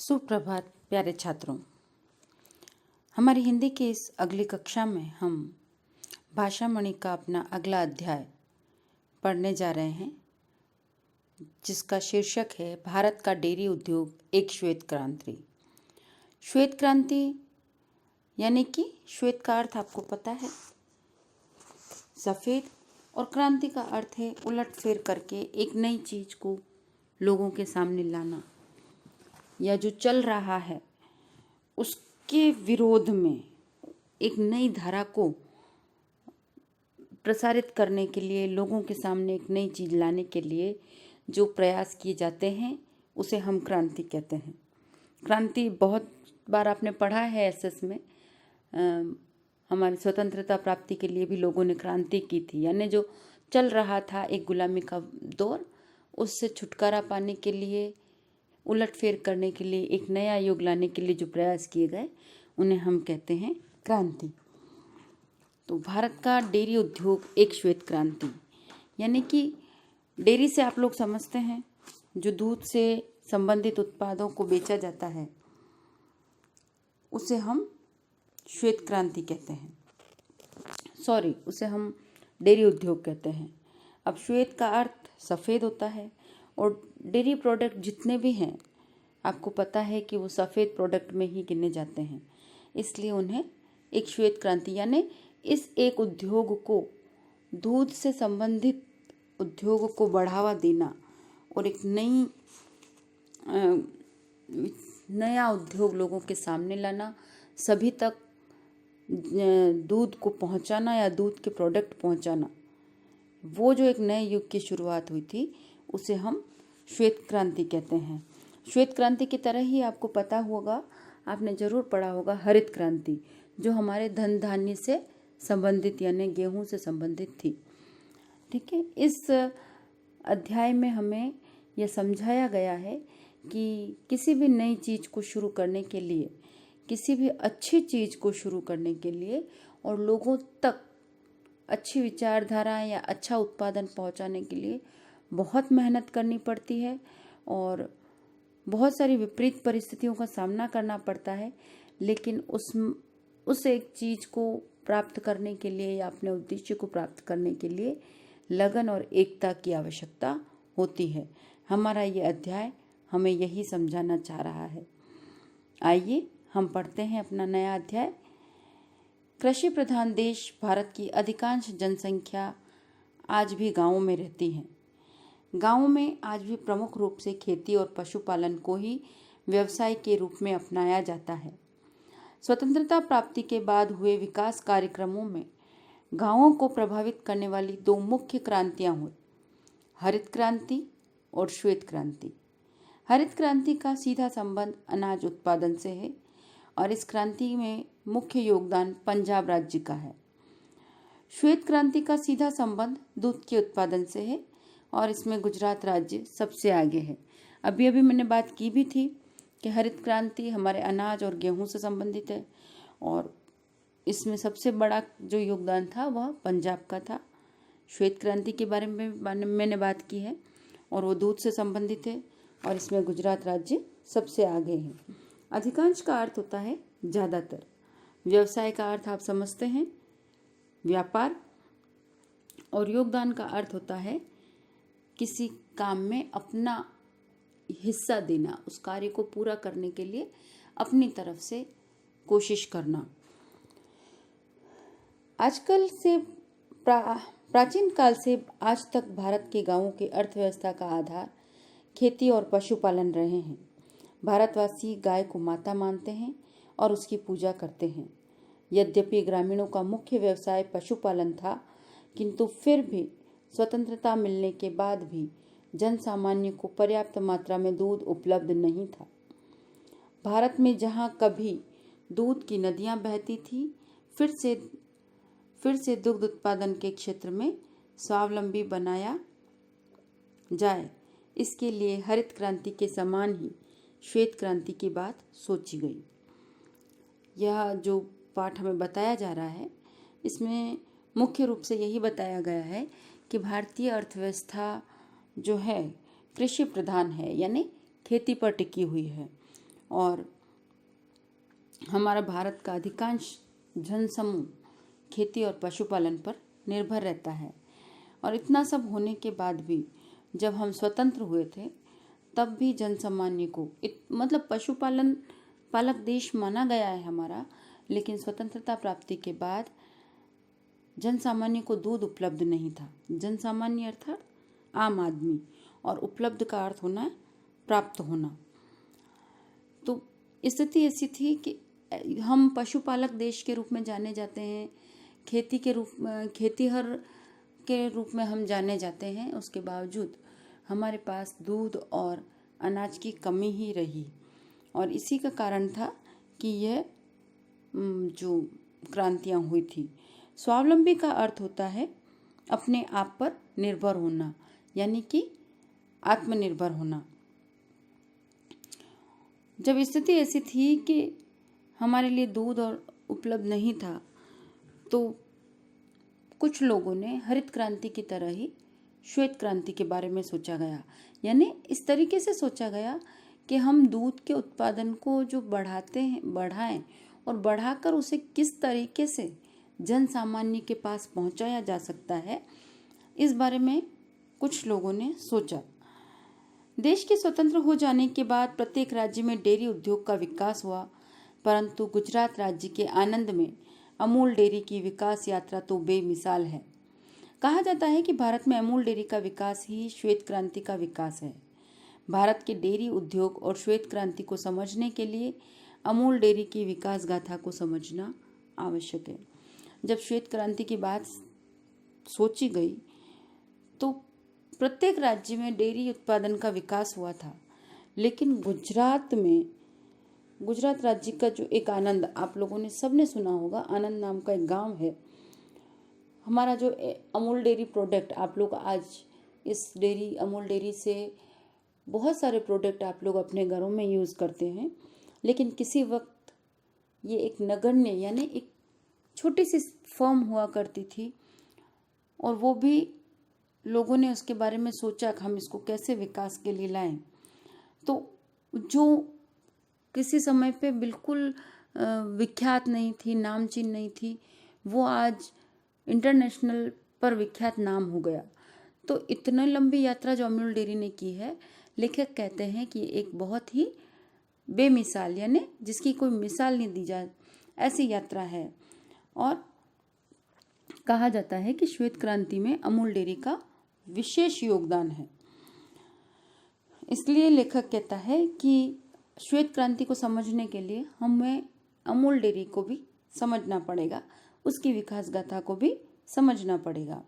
सुप्रभात प्यारे छात्रों। हमारी हिंदी की इस अगली कक्षा में हम भाषा मणि का अपना अगला अध्याय पढ़ने जा रहे हैं, जिसका शीर्षक है भारत का डेयरी उद्योग एक श्वेत क्रांति। श्वेत क्रांति यानी कि श्वेत का अर्थ आपको पता है, सफ़ेद, और क्रांति का अर्थ है उलट फेर करके एक नई चीज़ को लोगों के सामने लाना, या जो चल रहा है उसके विरोध में एक नई धारा को प्रसारित करने के लिए, लोगों के सामने एक नई चीज़ लाने के लिए जो प्रयास किए जाते हैं उसे हम क्रांति कहते हैं। क्रांति बहुत बार आपने पढ़ा है एसएस में। हमारी स्वतंत्रता प्राप्ति के लिए भी लोगों ने क्रांति की थी, यानी जो चल रहा था एक गुलामी का दौर, उससे छुटकारा पाने के लिए, उलटफेर करने के लिए, एक नया युग लाने के लिए जो प्रयास किए गए उन्हें हम कहते हैं क्रांति। तो भारत का डेयरी उद्योग एक श्वेत क्रांति, यानी कि डेयरी से आप लोग समझते हैं जो दूध से संबंधित उत्पादों को बेचा जाता है, उसे हम श्वेत क्रांति कहते हैं। उसे हम डेयरी उद्योग कहते हैं। अब श्वेत का अर्थ सफ़ेद होता है, और डेयरी प्रोडक्ट जितने भी हैं आपको पता है कि वो सफ़ेद प्रोडक्ट में ही गिने जाते हैं, इसलिए उन्हें एक श्वेत क्रांति, यानी इस एक उद्योग को, दूध से संबंधित उद्योग को बढ़ावा देना और एक नया उद्योग लोगों के सामने लाना, सभी तक दूध को पहुंचाना या दूध के प्रोडक्ट पहुंचाना, वो जो एक नए युग की शुरुआत हुई थी उसे हम श्वेत क्रांति कहते हैं। श्वेत क्रांति की तरह ही आपको पता होगा, आपने ज़रूर पढ़ा होगा हरित क्रांति, जो हमारे धन धान्य से संबंधित यानी गेहूं से संबंधित थी। ठीक है, इस अध्याय में हमें यह समझाया गया है कि किसी भी नई चीज़ को शुरू करने के लिए, किसी भी अच्छी चीज़ को शुरू करने के लिए और लोगों तक अच्छी विचारधारा या अच्छा उत्पादन पहुंचाने के लिए बहुत मेहनत करनी पड़ती है और बहुत सारी विपरीत परिस्थितियों का सामना करना पड़ता है, लेकिन उस एक चीज़ को प्राप्त करने के लिए या अपने उद्देश्य को प्राप्त करने के लिए लगन और एकता की आवश्यकता होती है। हमारा ये अध्याय हमें यही समझाना चाह रहा है। आइए हम पढ़ते हैं अपना नया अध्याय। कृषि प्रधान देश भारत की अधिकांश जनसंख्या आज भी गांवों में रहती है। गांवों में आज भी प्रमुख रूप से खेती और पशुपालन को ही व्यवसाय के रूप में अपनाया जाता है। स्वतंत्रता प्राप्ति के बाद हुए विकास कार्यक्रमों में गांवों को प्रभावित करने वाली दो मुख्य क्रांतियां हुई, हरित क्रांति और श्वेत क्रांति। हरित क्रांति का सीधा संबंध अनाज उत्पादन से है और इस क्रांति में मुख्य योगदान पंजाब राज्य का है। श्वेत क्रांति का सीधा संबंध दूध के उत्पादन से है और इसमें गुजरात राज्य सबसे आगे है। अभी अभी मैंने बात की भी थी कि हरित क्रांति हमारे अनाज और गेहूं से संबंधित है और इसमें सबसे बड़ा जो योगदान था वह पंजाब का था। श्वेत क्रांति के बारे में मैंने बात की है और वो दूध से संबंधित है और इसमें गुजरात राज्य सबसे आगे है। अधिकांश का अर्थ होता है ज़्यादातर। व्यवसाय का अर्थ आप समझते हैं, व्यापार, और योगदान का अर्थ होता है किसी काम में अपना हिस्सा देना, उस कार्य को पूरा करने के लिए अपनी तरफ से कोशिश करना। आजकल से प्राचीन काल से आज तक भारत के गांवों की अर्थव्यवस्था का आधार खेती और पशुपालन रहे हैं। भारतवासी गाय को माता मानते हैं और उसकी पूजा करते हैं। यद्यपि ग्रामीणों का मुख्य व्यवसाय पशुपालन था, किंतु फिर भी स्वतंत्रता मिलने के बाद भी जन सामान्य को पर्याप्त मात्रा में दूध उपलब्ध नहीं था। भारत में जहाँ कभी दूध की नदियाँ बहती थी, फिर से दुग्ध उत्पादन के क्षेत्र में स्वावलंबी बनाया जाए, इसके लिए हरित क्रांति के समान ही श्वेत क्रांति की बात सोची गई। यह जो पाठ हमें बताया जा रहा है, इसमें मुख्य रूप से यही बताया गया है कि भारतीय अर्थव्यवस्था जो है कृषि प्रधान है, यानी खेती पर टिकी हुई है और हमारा भारत का अधिकांश जनसमूह खेती और पशुपालन पर निर्भर रहता है। और इतना सब होने के बाद भी जब हम स्वतंत्र हुए थे तब भी जनसामान्य को मतलब पशुपालन पालक देश माना गया है हमारा, लेकिन स्वतंत्रता प्राप्ति के बाद जनसामान्य को दूध उपलब्ध नहीं था। जनसामान्य अर्थात आम आदमी, और उपलब्ध का अर्थ होना है प्राप्त होना। तो स्थिति ऐसी थी कि हम पशुपालक देश के रूप में जाने जाते हैं, खेतीहर के रूप में हम जाने जाते हैं। उसके बावजूद हमारे पास दूध और अनाज की कमी ही रही, और इसी का कारण था कि यह जो क्रांतियाँ हुई थी। स्वावलंबी का अर्थ होता है अपने आप पर निर्भर होना, यानी कि आत्मनिर्भर होना। जब स्थिति ऐसी थी कि हमारे लिए दूध और उपलब्ध नहीं था, तो कुछ लोगों ने हरित क्रांति की तरह ही श्वेत क्रांति के बारे में सोचा गया। यानी इस तरीके से सोचा गया कि हम दूध के उत्पादन को जो बढ़ाएं और बढ़ाकर उसे किस तरीके से जन सामान्य के पास पहुंचाया जा सकता है, इस बारे में कुछ लोगों ने सोचा। देश के स्वतंत्र हो जाने के बाद प्रत्येक राज्य में डेयरी उद्योग का विकास हुआ, परंतु गुजरात राज्य के आनंद में अमूल डेयरी की विकास यात्रा तो बेमिसाल है। कहा जाता है कि भारत में अमूल डेयरी का विकास ही श्वेत क्रांति का विकास है। भारत के डेयरी उद्योग और श्वेत क्रांति को समझने के लिए अमूल डेयरी की विकास गाथा को समझना आवश्यक है। जब श्वेत क्रांति की बात सोची गई तो प्रत्येक राज्य में डेयरी उत्पादन का विकास हुआ था, लेकिन गुजरात राज्य का जो एक आनंद, आप लोगों ने सबने सुना होगा, आनंद नाम का एक गांव है। हमारा जो अमूल डेयरी प्रोडक्ट, आप लोग आज इस अमूल डेयरी से बहुत सारे प्रोडक्ट आप लोग अपने घरों में यूज़ करते हैं, लेकिन किसी वक्त ये एक नगण्य यानी एक छोटी सी फर्म हुआ करती थी, और वो भी लोगों ने उसके बारे में सोचा कि हम इसको कैसे विकास के लिए लाएं। तो जो किसी समय पे बिल्कुल विख्यात नहीं थी, नामचीन नहीं थी, वो आज इंटरनेशनल पर विख्यात नाम हो गया। तो इतनी लंबी यात्रा जो अमूल डेयरी ने की है, लेखक कहते हैं कि एक बहुत ही बेमिसाल, यानी जिसकी कोई मिसाल नहीं दी जाए, ऐसी यात्रा है। और कहा जाता है कि श्वेत क्रांति में अमूल डेयरी का विशेष योगदान है। इसलिए लेखक कहता है कि श्वेत क्रांति को समझने के लिए हमें अमूल डेयरी को भी समझना पड़ेगा, उसकी विकास गाथा को भी समझना पड़ेगा।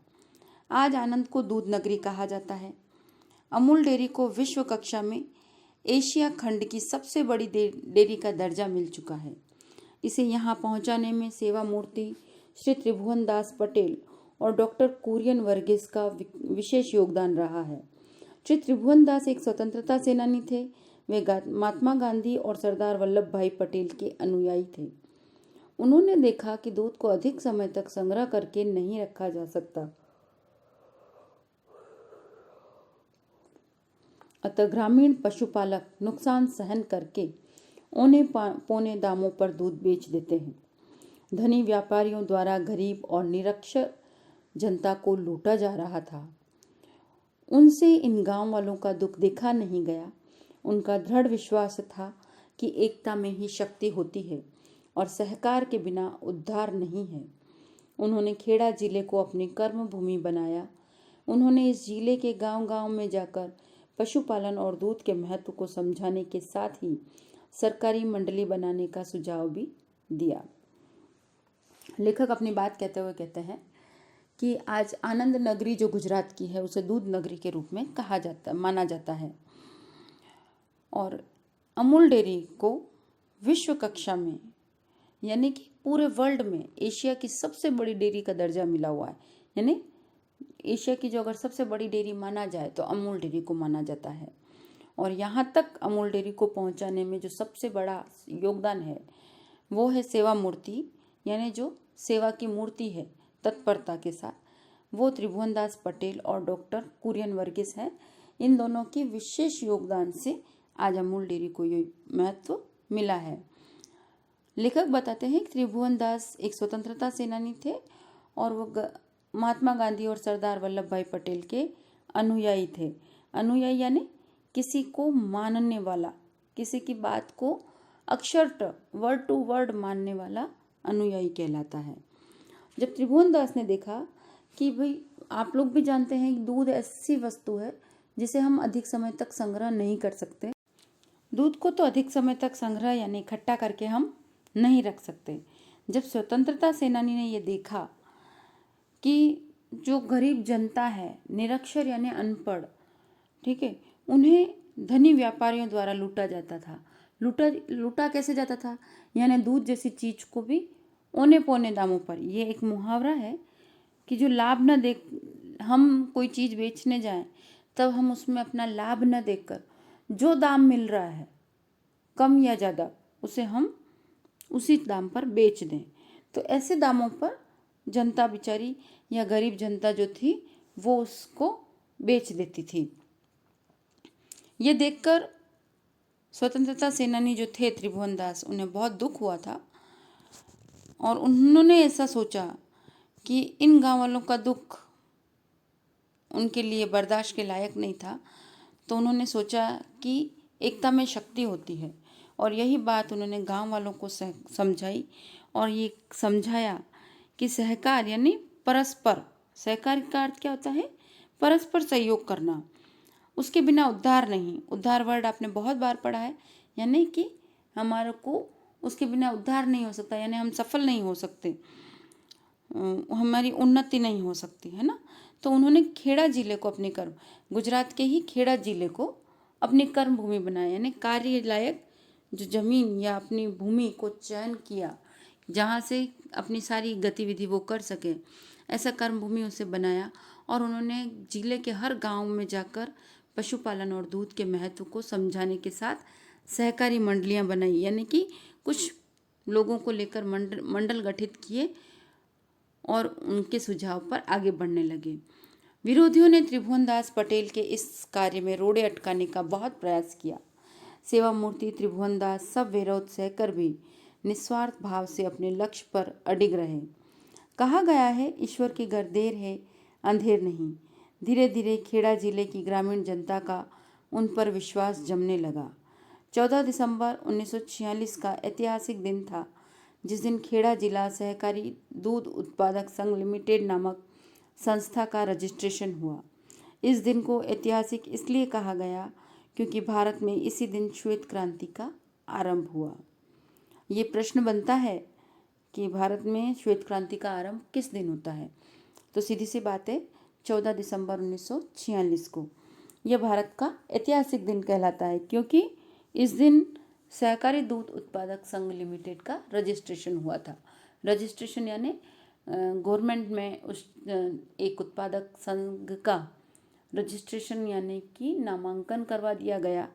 आज आनंद को दूध नगरी कहा जाता है। अमूल डेयरी को विश्व कक्षा में एशिया खंड की सबसे बड़ी डेयरी का दर्जा मिल चुका है। इसे यहाँ पहुँचाने में सेवा मूर्ति श्री त्रिभुवन दास पटेल और डॉक्टर कुरियन वर्गीस का विशेष योगदान रहा है। श्री त्रिभुवन दास एक स्वतंत्रता सेनानी थे। वे महात्मा गांधी और सरदार वल्लभ भाई पटेल के अनुयायी थे। उन्होंने देखा कि दूध को अधिक समय तक संग्रह करके नहीं रखा जा सकता, अतः ग्रामीण पशुपालक नुकसान सहन करके औने पौने दामों पर दूध बेच देते हैं। धनी व्यापारियों द्वारा गरीब और निरक्षर जनता को लूटा जा रहा था। उनसे इन गांव वालों का दुख देखा नहीं गया। उनका दृढ़ विश्वास था कि एकता में ही शक्ति होती है और सहकार के बिना उद्धार नहीं है। उन्होंने खेड़ा जिले को अपनी कर्म भूमि बनाया। उन्होंने इस जिले के गांव-गांव में जाकर पशुपालन और दूध के महत्व को समझाने के साथ ही सरकारी मंडली बनाने का सुझाव भी दिया। लेखक अपनी बात कहते हुए कहते हैं कि आज आनंद नगरी जो गुजरात की है, उसे दूध नगरी के रूप में माना जाता है। और अमूल डेयरी को विश्व कक्षा में, यानी कि पूरे वर्ल्ड में एशिया की सबसे बड़ी डेयरी का दर्जा मिला हुआ है। यानी एशिया की जो अगर सबसे बड़ी डेयरी माना जाए तो अमूल डेयरी को माना जाता है। और यहाँ तक अमूल डेयरी को पहुँचाने में जो सबसे बड़ा योगदान है वो है सेवा मूर्ति, यानी जो सेवा की मूर्ति है तत्परता के साथ, वो त्रिभुवन दास पटेल और डॉक्टर कुरियन वर्गीस है। इन दोनों के विशेष योगदान से आज अमूल डेयरी को ये महत्व मिला है। लेखक बताते हैं कि त्रिभुवन दास एक स्वतंत्रता सेनानी थे और वो महात्मा गांधी और सरदार वल्लभ भाई पटेल के अनुयायी थे। अनुयायी यानी किसी को मानने वाला, किसी की बात को अक्षरशः वर्ड टू वर्ड मानने वाला अनुयायी कहलाता है। जब त्रिभुवन दास ने देखा कि भाई आप लोग भी जानते हैं कि दूध ऐसी वस्तु है जिसे हम अधिक समय तक संग्रह नहीं कर सकते। दूध को तो अधिक समय तक संग्रह यानी इकट्ठा करके हम नहीं रख सकते। जब स्वतंत्रता सेनानी ने ये देखा कि जो गरीब जनता है, निरक्षर यानी अनपढ़, ठीक है, उन्हें धनी व्यापारियों द्वारा लूटा जाता था। लूटा कैसे जाता था? यानी दूध जैसी चीज को भी औने पौने दामों पर। ये एक मुहावरा है कि जो लाभ न देख, हम कोई चीज़ बेचने जाएं तब हम उसमें अपना लाभ न देखकर जो दाम मिल रहा है कम या ज़्यादा, उसे हम उसी दाम पर बेच दें। तो ऐसे दामों पर जनता बेचारी या गरीब जनता जो थी वो उसको बेच देती थी। ये देखकर स्वतंत्रता सेनानी जो थे त्रिभुवन दास, उन्हें बहुत दुख हुआ था और उन्होंने ऐसा सोचा कि इन गाँव वालों का दुख उनके लिए बर्दाश्त के लायक नहीं था। तो उन्होंने सोचा कि एकता में शक्ति होती है और यही बात उन्होंने गांव वालों को समझाई और ये समझाया कि सहकार यानी परस्पर, सहकार का अर्थ क्या होता है? परस्पर सहयोग करना, उसके बिना उद्धार नहीं। उद्धार वर्ड आपने बहुत बार पढ़ा है, यानी कि हमारे को उसके बिना उद्धार नहीं हो सकता, यानी हम सफल नहीं हो सकते, हमारी उन्नति नहीं हो सकती है ना। तो उन्होंने खेड़ा जिले को अपने कर्म, गुजरात के ही खेड़ा जिले को अपनी कर्म भूमि बनाया, यानी कार्य लायक जो जमीन या अपनी भूमि को चयन किया जहाँ से अपनी सारी गतिविधि वो कर सके, ऐसा कर्म भूमि उसे बनाया। और उन्होंने जिले के हर गांव में जाकर पशुपालन और दूध के महत्व को समझाने के साथ सहकारी मंडलियां बनाई, यानी कि कुछ लोगों को लेकर मंडल गठित किए और उनके सुझाव पर आगे बढ़ने लगे। विरोधियों ने त्रिभुवन दास पटेल के इस कार्य में रोड़े अटकाने का बहुत प्रयास किया। सेवा मूर्ति त्रिभुवन दास सब विरोध सहकर भी निस्वार्थ भाव से अपने लक्ष्य पर अडिग रहे। कहा गया है, ईश्वर की घर देर है अंधेर नहीं। धीरे धीरे खेड़ा जिले की ग्रामीण जनता का उन पर विश्वास जमने लगा। 14 दिसंबर 1946 का ऐतिहासिक दिन था जिस दिन खेड़ा जिला सहकारी दूध उत्पादक संघ लिमिटेड नामक संस्था का रजिस्ट्रेशन हुआ। इस दिन को ऐतिहासिक इसलिए कहा गया क्योंकि भारत में इसी दिन श्वेत क्रांति का आरंभ हुआ। ये प्रश्न बनता है कि भारत में श्वेत क्रांति का आरंभ किस दिन होता है? तो सीधी सी बात है, 14 दिसंबर 1946 को। यह भारत का ऐतिहासिक दिन कहलाता है क्योंकि इस दिन सहकारी दूध उत्पादक संघ लिमिटेड का रजिस्ट्रेशन हुआ था। रजिस्ट्रेशन यानी गवर्नमेंट में उस एक उत्पादक संघ का रजिस्ट्रेशन यानी कि नामांकन करवा दिया गया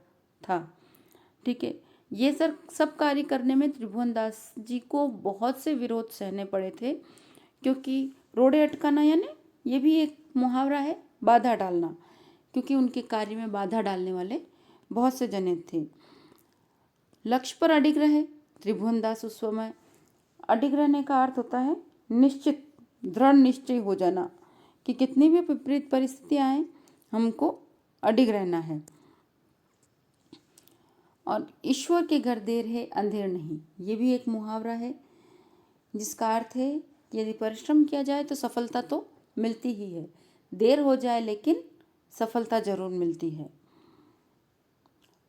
था। ठीक है, ये सब कार्य करने में त्रिभुवन दास जी को बहुत से विरोध सहने पड़े थे क्योंकि रोड़े अटकाना यानी ये भी एक मुहावरा है, बाधा डालना, क्योंकि उनके कार्य में बाधा डालने वाले बहुत से जने थे। लक्ष्य पर अडिग रहे त्रिभुवन दास। उस समय अडिग रहने का अर्थ होता है निश्चित, दृढ़ निश्चय हो जाना कि कितनी भी विपरीत परिस्थितियां आए हमको अडिग रहना है। और ईश्वर के घर देर है अंधेर नहीं, ये भी एक मुहावरा है जिसका अर्थ है कि यदि परिश्रम किया जाए तो सफलता तो मिलती ही है, देर हो जाए लेकिन सफलता जरूर मिलती है।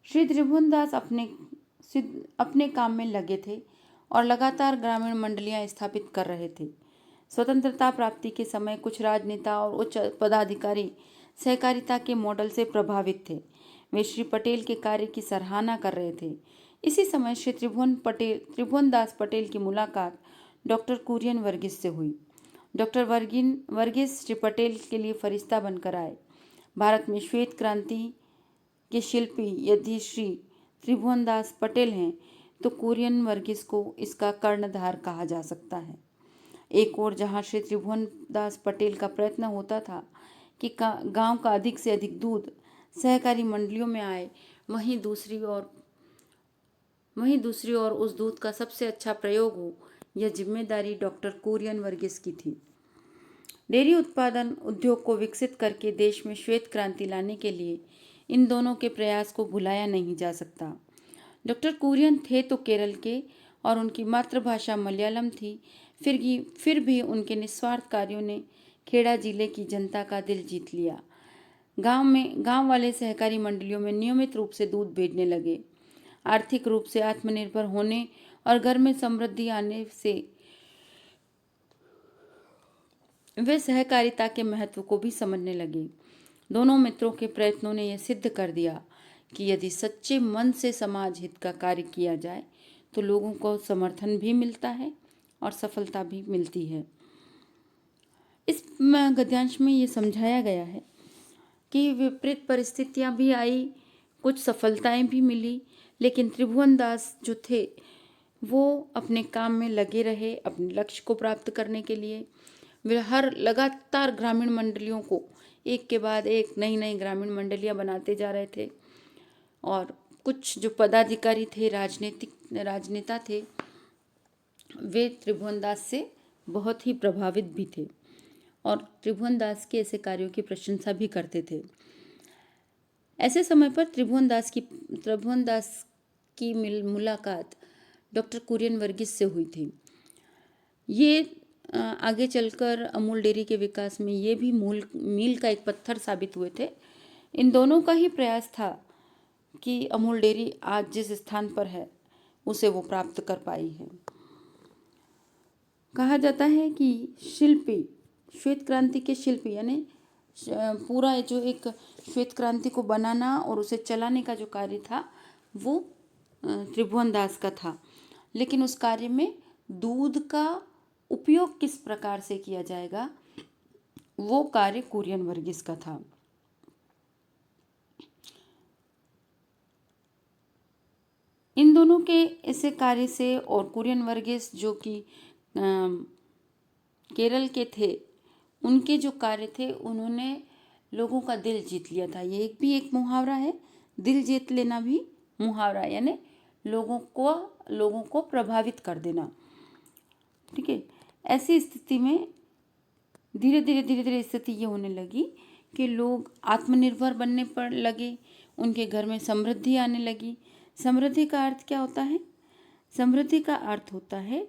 श्री त्रिभुवन दास अपने काम में लगे थे और लगातार ग्रामीण मंडलियां स्थापित कर रहे थे। स्वतंत्रता प्राप्ति के समय कुछ राजनेता और उच्च पदाधिकारी सहकारिता के मॉडल से प्रभावित थे। वे श्री पटेल के कार्य की सराहना कर रहे थे। इसी समय श्री त्रिभुवन दास पटेल की मुलाकात डॉक्टर कुरियन वर्गीस से हुई। डॉक्टर वर्गीस श्री पटेल के लिए फरिश्ता बनकर आए। भारत में श्वेत क्रांति के शिल्पी यदि श्री त्रिभुवन दास पटेल हैं तो कुरियन वर्गीस को इसका कर्णधार कहा जा सकता है। एक और जहां श्री त्रिभुवन दास पटेल का प्रयत्न होता था कि गांव का अधिक से अधिक दूध सहकारी मंडलियों में आए, वहीं दूसरी ओर वहीं दूसरी ओर उस दूध का सबसे अच्छा प्रयोग हो, यह जिम्मेदारी डॉक्टर कुरियन वर्गीस की थी। डेयरी उत्पादन उद्योग को विकसित करके देश में श्वेत क्रांति लाने के लिए इन दोनों के प्रयास को भुलाया नहीं जा सकता। डॉक्टर कुरियन थे तो केरल के और उनकी मातृभाषा मलयालम थी, फिर भी उनके निस्वार्थ कार्यों ने खेड़ा जिले की जनता का दिल जीत लिया। गांव वाले सहकारी मंडलियों में नियमित रूप से दूध भेजने लगे। आर्थिक रूप से आत्मनिर्भर होने और घर में समृद्धि आने से वे सहकारिता के महत्व को भी समझने लगे। दोनों मित्रों के प्रयत्नों ने यह सिद्ध कर दिया कि यदि सच्चे मन से समाज हित का कार्य किया जाए तो लोगों को समर्थन भी मिलता है और सफलता भी मिलती है। इस गद्यांश में ये समझाया गया है कि विपरीत परिस्थितियां भी आई, कुछ सफलताएं भी मिली, लेकिन त्रिभुवन दास जो थे वो अपने काम में लगे रहे अपने लक्ष्य को प्राप्त करने के लिए। वे हर लगातार ग्रामीण मंडलियों को एक के बाद एक नई नई ग्रामीण मंडलियां बनाते जा रहे थे और कुछ जो पदाधिकारी थे, राजनेता थे, वे त्रिभुवन दास से बहुत ही प्रभावित भी थे और त्रिभुवन दास के ऐसे कार्यों की प्रशंसा भी करते थे। ऐसे समय पर त्रिभुवन दास की मुलाकात डॉक्टर कुरियन वर्गीस से हुई थी। ये आगे चलकर अमूल डेयरी के विकास में ये भी मील का एक पत्थर साबित हुए थे। इन दोनों का ही प्रयास था कि अमूल डेयरी आज जिस स्थान पर है उसे वो प्राप्त कर पाई है। कहा जाता है कि शिल्पी, श्वेत क्रांति के शिल्पी, यानी पूरा जो एक श्वेत क्रांति को बनाना और उसे चलाने का जो कार्य था वो त्रिभुवन दास का था, लेकिन उस कार्य में दूध का उपयोग किस प्रकार से किया जाएगा वो कार्य कुरियन वर्गीस का था। इन दोनों के ऐसे कार्य से और कुरियन वर्गीस जो कि केरल के थे, उनके जो कार्य थे उन्होंने लोगों का दिल जीत लिया था। ये एक मुहावरा है, दिल जीत लेना भी मुहावरा, यानी लोगों को प्रभावित कर देना। ठीक है, ऐसी स्थिति में धीरे धीरे स्थिति ये होने लगी कि लोग आत्मनिर्भर बनने पर लगे, उनके घर में समृद्धि आने लगी। समृद्धि का अर्थ क्या होता है? समृद्धि का अर्थ होता है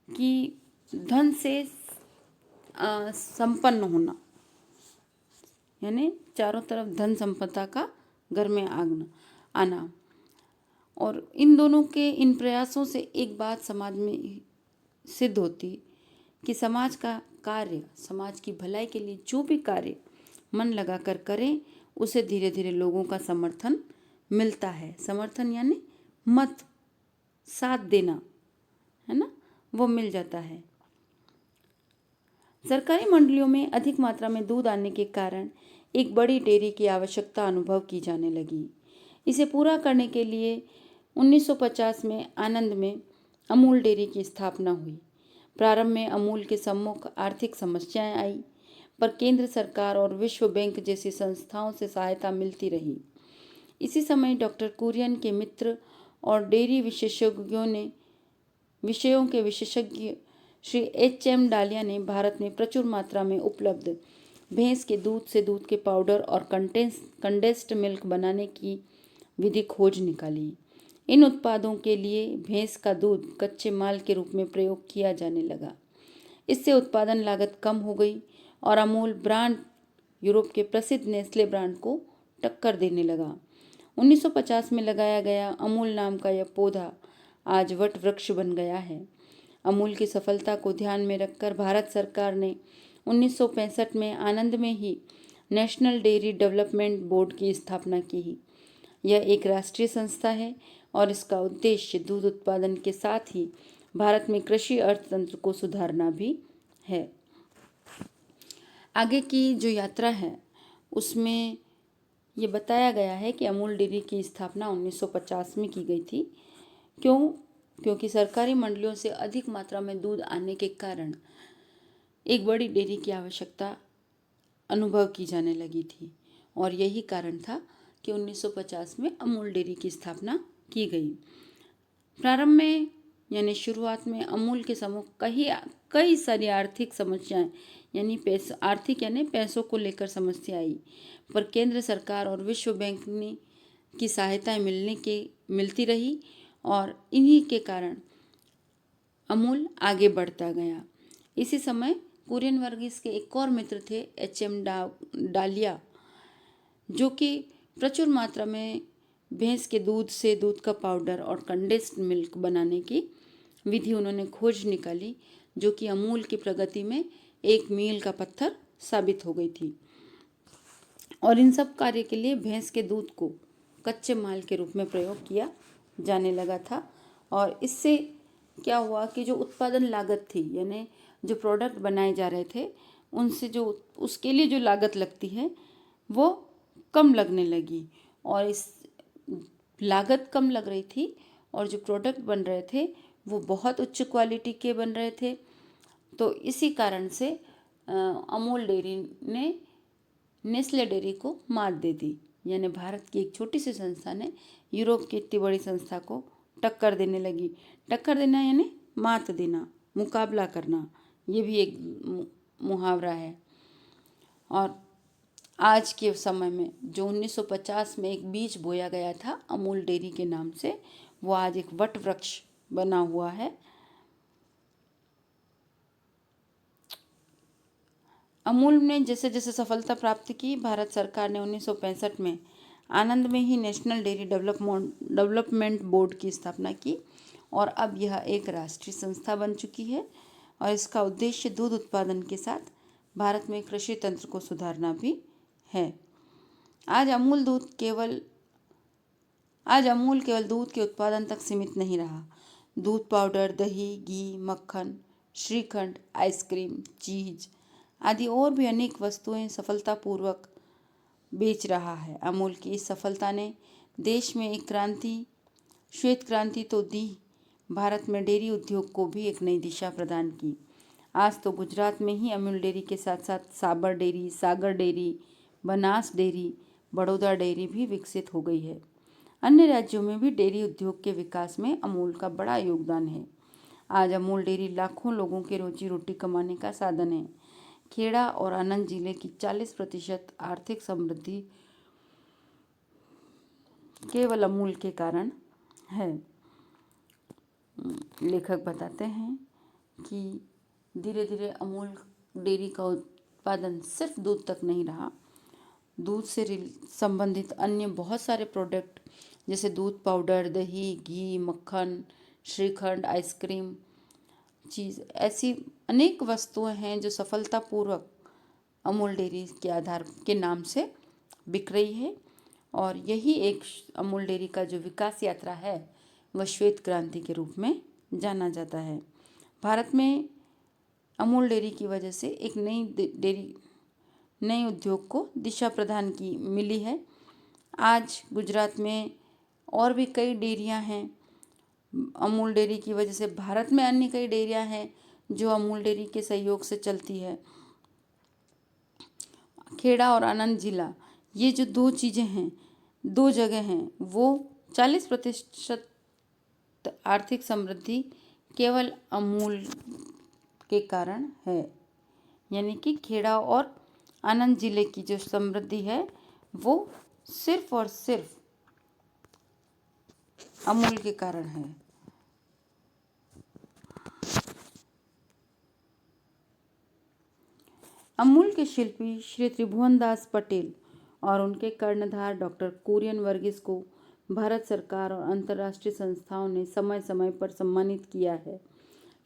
कि धन से संपन्न होना, यानी चारों तरफ धन संपदा का घर में आना। और इन दोनों के इन प्रयासों से एक बात समाज में सिद्ध होती कि समाज का कार्य, समाज की भलाई के लिए जो भी कार्य मन लगाकर करें उसे धीरे धीरे लोगों का समर्थन मिलता है। समर्थन यानी मत, साथ देना, है ना, वो मिल जाता है। सरकारी मंडलियों में अधिक मात्रा में दूध आने के कारण एक बड़ी डेयरी की आवश्यकता अनुभव की जाने लगी। इसे पूरा करने के लिए 1950 में आनंद में अमूल डेयरी की स्थापना हुई। प्रारंभ में अमूल के सम्मुख आर्थिक समस्याएं आई, पर केंद्र सरकार और विश्व बैंक जैसी संस्थाओं से सहायता मिलती रही। इसी समय डॉक्टर कुरियन के मित्र और डेयरी विषयों के विशेषज्ञ श्री H.M. डालिया ने भारत में प्रचुर मात्रा में उपलब्ध भैंस के दूध से दूध के पाउडर और कंडेंस्ड मिल्क बनाने की विधि खोज निकाली। इन उत्पादों के लिए भैंस का दूध कच्चे माल के रूप में प्रयोग किया जाने लगा। इससे उत्पादन लागत कम हो गई और अमूल ब्रांड यूरोप के प्रसिद्ध नेस्ले ब्रांड को टक्कर देने लगा। 1950 में लगाया गया अमूल नाम का यह पौधा आज वट वृक्ष बन गया है। अमूल की सफलता को ध्यान में रखकर भारत सरकार ने 1965 में आनंद में ही नेशनल डेयरी डेवलपमेंट बोर्ड की स्थापना की। यह एक राष्ट्रीय संस्था है और इसका उद्देश्य दूध उत्पादन के साथ ही भारत में कृषि अर्थतंत्र को सुधारना भी है। आगे की जो यात्रा है उसमें ये बताया गया है कि अमूल डेयरी की स्थापना 1950 में की गई थी। क्योंकि सरकारी मंडलियों से अधिक मात्रा में दूध आने के कारण एक बड़ी डेयरी की आवश्यकता अनुभव की जाने लगी थी और यही कारण था कि 1950 में अमूल डेयरी की स्थापना की गई। प्रारंभ में यानी शुरुआत में अमूल के सम्मुख कई सारी आर्थिक समस्याएं यानी आर्थिक यानी पैसों को लेकर समस्या आई, पर केंद्र सरकार और विश्व बैंक की सहायता मिलती रही और इन्हीं के कारण अमूल आगे बढ़ता गया। इसी समय कुरियन वर्गीस के एक और मित्र थे एच.एम. डालिया, जो कि प्रचुर मात्रा में भैंस के दूध से दूध का पाउडर और कंडेंस्ड मिल्क बनाने की विधि उन्होंने खोज निकाली, जो कि अमूल की प्रगति में एक मील का पत्थर साबित हो गई थी। और इन सब कार्य के लिए भैंस के दूध को कच्चे माल के रूप में प्रयोग किया जाने लगा था। और इससे क्या हुआ कि जो उत्पादन लागत थी यानी जो प्रोडक्ट बनाए जा रहे थे उनसे जो उसके लिए जो लागत लगती है वो कम लगने लगी, और इस लागत कम लग रही थी और जो प्रोडक्ट बन रहे थे वो बहुत उच्च क्वालिटी के बन रहे थे। तो इसी कारण से अमूल डेयरी ने नेस्ले डेयरी को मात दे दी, यानी भारत की एक छोटी सी संस्था ने यूरोप की इतनी बड़ी संस्था को टक्कर देने लगी। टक्कर देना यानी मात देना, मुकाबला करना, ये भी एक मुहावरा है। और आज के समय में जो 1950 में एक बीज बोया गया था अमूल डेयरी के नाम से, वो आज एक वट वृक्ष बना हुआ है। अमूल ने जैसे जैसे सफलता प्राप्त की, भारत सरकार ने 1965 में आनंद में ही नेशनल डेयरी डेवलपमेंट बोर्ड की स्थापना की, और अब यह एक राष्ट्रीय संस्था बन चुकी है। और इसका उद्देश्य दूध उत्पादन के साथ भारत में कृषि तंत्र को सुधारना भी है। आज अमूल केवल दूध के उत्पादन तक सीमित नहीं रहा। दूध पाउडर, दही, घी, मक्खन, श्रीखंड, आइसक्रीम, चीज आदि और भी अनेक वस्तुएं सफलतापूर्वक बेच रहा है। अमूल की इस सफलता ने देश में एक श्वेत क्रांति तो दी, भारत में डेयरी उद्योग को भी एक नई दिशा प्रदान की। आज तो गुजरात में ही अमूल डेयरी के साथ साथ Sabar dairy, Sagar dairy, Banas dairy, Baroda dairy भी विकसित हो गई है। अन्य राज्यों में भी डेयरी उद्योग के विकास में अमूल का बड़ा योगदान है। आज अमूल डेयरी लाखों लोगों के रोजी रोटी कमाने का साधन है। खेड़ा और आनंद जिले की 40% आर्थिक समृद्धि केवल अमूल के कारण है। लेखक बताते हैं कि धीरे धीरे अमूल डेयरी का उत्पादन सिर्फ दूध तक नहीं रहा, दूध से संबंधित अन्य बहुत सारे प्रोडक्ट जैसे दूध पाउडर, दही, घी, मक्खन, श्रीखंड, आइसक्रीम, चीज़, ऐसी अनेक वस्तुएं हैं जो सफलतापूर्वक अमूल डेयरी के आधार के नाम से बिक रही है। और यही एक अमूल डेयरी का जो विकास यात्रा है वह श्वेत क्रांति के रूप में जाना जाता है। भारत में अमूल डेयरी की वजह से एक नई उद्योग को दिशा प्रदान की मिली है। आज गुजरात में और भी कई डेयरियां हैं। अमूल डेयरी की वजह से भारत में अन्य कई डेयरियां हैं जो अमूल डेयरी के सहयोग से चलती है। खेड़ा और आनंद जिला, ये जो दो जगह हैं, वो 40% आर्थिक समृद्धि केवल अमूल के कारण है। यानी कि खेड़ा और आनंद जिले की जो समृद्धि है वो सिर्फ और सिर्फ अमूल के कारण है। अमूल के शिल्पी श्री त्रिभुवन दास पटेल और उनके कर्णधार डॉक्टर कुरियन वर्गीस को भारत सरकार और अंतर्राष्ट्रीय संस्थाओं ने समय समय पर सम्मानित किया है।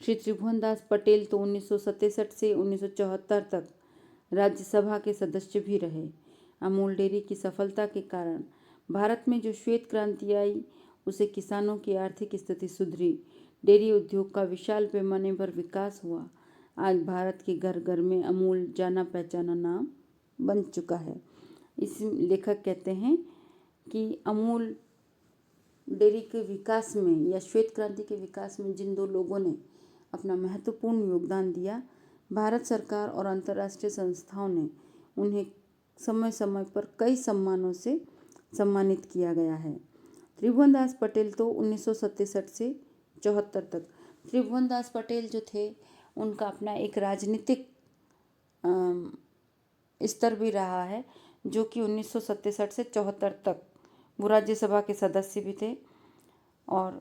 श्री त्रिभुवन दास पटेल तो 1967 से 1974 तक राज्यसभा के सदस्य भी रहे। अमूल डेयरी की सफलता के कारण भारत में जो श्वेत क्रांति आई, उसे किसानों की आर्थिक स्थिति सुधरी, डेयरी उद्योग का विशाल पैमाने पर विकास हुआ। आज भारत के घर घर में अमूल जाना पहचाना नाम बन चुका है। इस लेखक कहते हैं कि अमूल डेयरी के विकास में या श्वेत क्रांति के विकास में जिन दो लोगों ने अपना महत्वपूर्ण योगदान दिया, भारत सरकार और अंतर्राष्ट्रीय संस्थाओं ने उन्हें समय समय पर कई सम्मानों से सम्मानित किया गया है। त्रिभुवन दास पटेल तो 1967 से 74 तक। त्रिभुवन दास पटेल जो थे उनका अपना एक राजनीतिक स्तर भी रहा है, जो कि 1967 से 74 तक वो राज्यसभा के सदस्य भी थे। और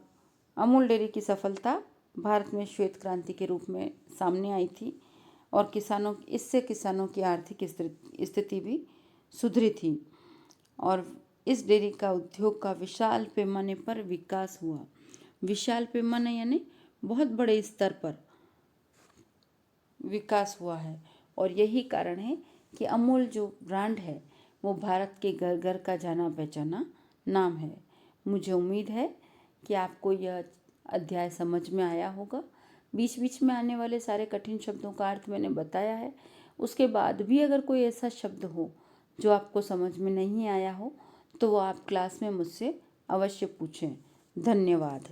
अमूल डेयरी की सफलता भारत में श्वेत क्रांति के रूप में सामने आई थी और इससे किसानों की आर्थिक स्थिति भी सुधरी थी और इस डेयरी का उद्योग का विशाल पैमाने पर विकास हुआ। विशाल पैमाने यानी बहुत बड़े स्तर पर विकास हुआ है और यही कारण है कि अमूल जो ब्रांड है वो भारत के घर घर का जाना पहचाना नाम है। मुझे उम्मीद है कि आपको यह अध्याय समझ में आया होगा। बीच बीच में आने वाले सारे कठिन शब्दों का अर्थ मैंने बताया है। उसके बाद भी अगर कोई ऐसा शब्द हो जो आपको समझ में नहीं आया हो तो वो आप क्लास में मुझसे अवश्य पूछें। धन्यवाद।